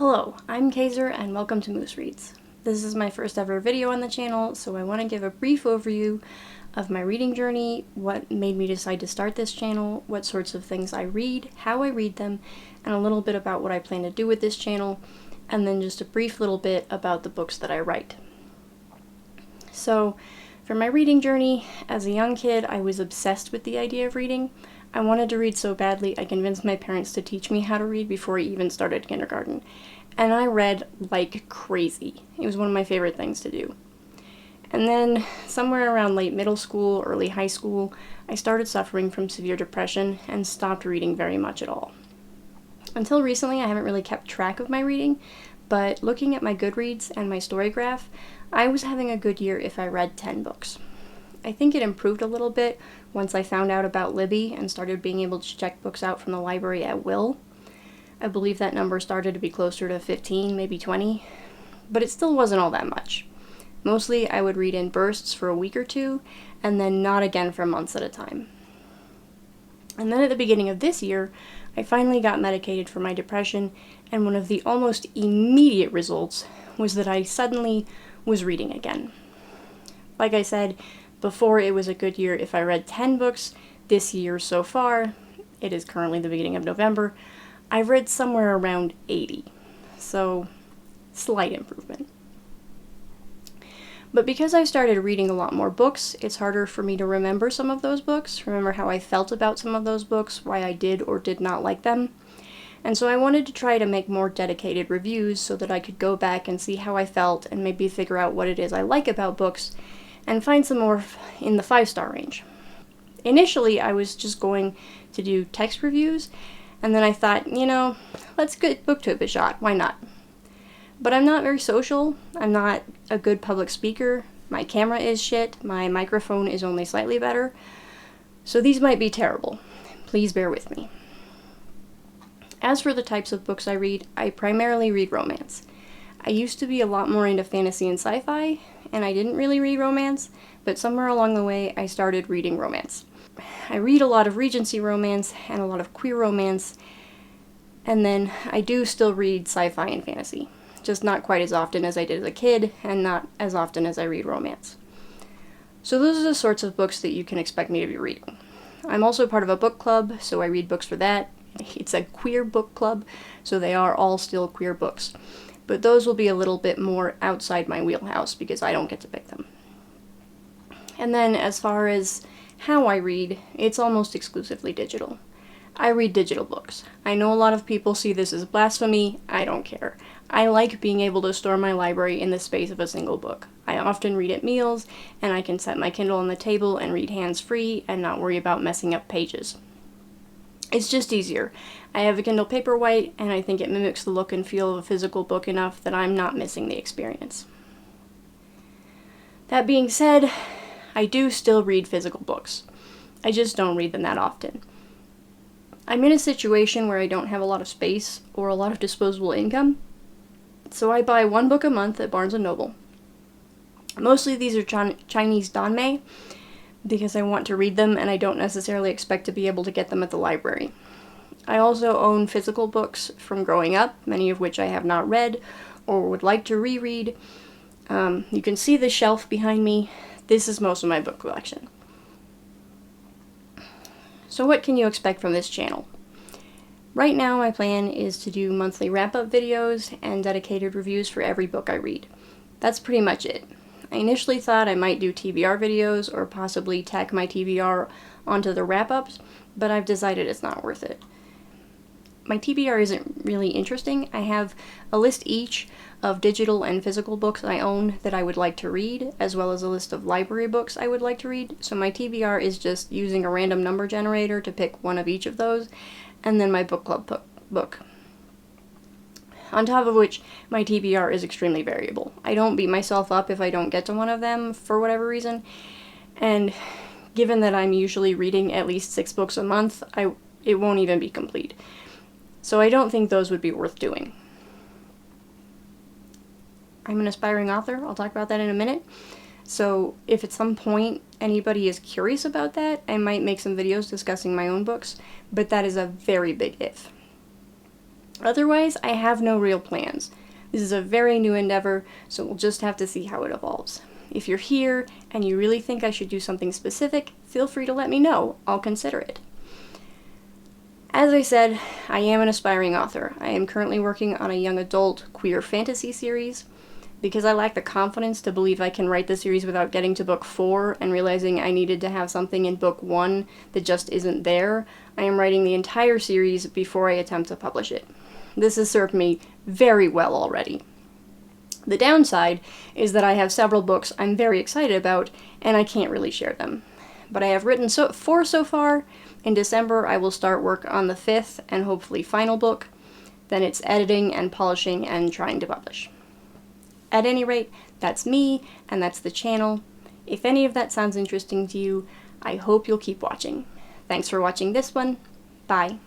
Hello, I'm Kaiser and welcome to Moose Reads. This is my first ever video on the channel, so I want to give a brief overview of my reading journey, what made me decide to start this channel, what sorts of things I read, how I read them, and a little bit about what I plan to do with this channel, and then just a brief little bit about the books that I write. So, for my reading journey, as a young kid, I was obsessed with the idea of reading. I wanted to read so badly, I convinced my parents to teach me how to read before I even started kindergarten. And I read like crazy. It was one of my favorite things to do. And then, somewhere around late middle school, early high school, I started suffering from severe depression and stopped reading very much at all. Until recently, I haven't really kept track of my reading, but looking at my Goodreads and my Storygraph, I was having a good year if I read 10 books. I think it improved a little bit once I found out about Libby and started being able to check books out from the library at will. I believe that number started to be closer to 15, maybe 20, but it still wasn't all that much. Mostly I would read in bursts for a week or two, and then not again for months at a time. And then at the beginning of this year, I finally got medicated for my depression, and one of the almost immediate results was that I suddenly was reading again. Like I said, before it was a good year if I read 10 books. This year so far, it is currently the beginning of November, I've read somewhere around 80. So, slight improvement. But because I started reading a lot more books, it's harder for me to remember some of those books, remember how I felt about some of those books, why I did or did not like them. And so I wanted to try to make more dedicated reviews so that I could go back and see how I felt and maybe figure out what it is I like about books and find some more in the 5-star range. Initially, I was just going to do text reviews, and then I thought, let's give BookTube a shot, why not? But I'm not very social, I'm not a good public speaker, my camera is shit, my microphone is only slightly better, so these might be terrible. Please bear with me. As for the types of books I read, I primarily read romance. I used to be a lot more into fantasy and sci-fi, and I didn't really read romance, but somewhere along the way I started reading romance. I read a lot of Regency romance and a lot of queer romance, and then I do still read sci-fi and fantasy, just not quite as often as I did as a kid, and not as often as I read romance. So those are the sorts of books that you can expect me to be reading. I'm also part of a book club, so I read books for that. It's a queer book club, so they are all still queer books. But those will be a little bit more outside my wheelhouse because I don't get to pick them. And then as far as how I read, it's almost exclusively digital. I read digital books. I know a lot of people see this as blasphemy. I don't care. I like being able to store my library in the space of a single book. I often read at meals, and I can set my Kindle on the table and read hands-free and not worry about messing up pages. It's just easier. I have a Kindle Paperwhite, and I think it mimics the look and feel of a physical book enough that I'm not missing the experience. That being said, I do still read physical books. I just don't read them that often. I'm in a situation where I don't have a lot of space or a lot of disposable income, so I buy one book a month at Barnes & Noble. Mostly these are Chinese danmei, because I want to read them and I don't necessarily expect to be able to get them at the library. I also own physical books from growing up, many of which I have not read or would like to reread. You can see the shelf behind me. This is most of my book collection. So what can you expect from this channel? Right now my plan is to do monthly wrap-up videos and dedicated reviews for every book I read. That's pretty much it. I initially thought I might do TBR videos or possibly tack my TBR onto the wrap-ups, but I've decided it's not worth it. My TBR isn't really interesting. I have a list each of digital and physical books I own that I would like to read, as well as a list of library books I would like to read, so my TBR is just using a random number generator to pick one of each of those, and then my book club book. On top of which, my TBR is extremely variable. I don't beat myself up if I don't get to one of them for whatever reason, and given that I'm usually reading at least 6 books a month, it won't even be complete. So I don't think those would be worth doing. I'm an aspiring author, I'll talk about that in a minute, so if at some point anybody is curious about that, I might make some videos discussing my own books, but that is a very big if. Otherwise, I have no real plans. This is a very new endeavor, so we'll just have to see how it evolves. If you're here and you really think I should do something specific, feel free to let me know. I'll consider it. As I said, I am an aspiring author. I am currently working on a young adult queer fantasy series. Because I lack the confidence to believe I can write the series without getting to book 4 and realizing I needed to have something in book 1 that just isn't there, I am writing the entire series before I attempt to publish it. This has served me very well already. The downside is that I have several books I'm very excited about, and I can't really share them. But I have written 4 so far. In December, I will start work on the 5th and hopefully final book. Then it's editing and polishing and trying to publish. At any rate, that's me, and that's the channel. If any of that sounds interesting to you, I hope you'll keep watching. Thanks for watching this one. Bye.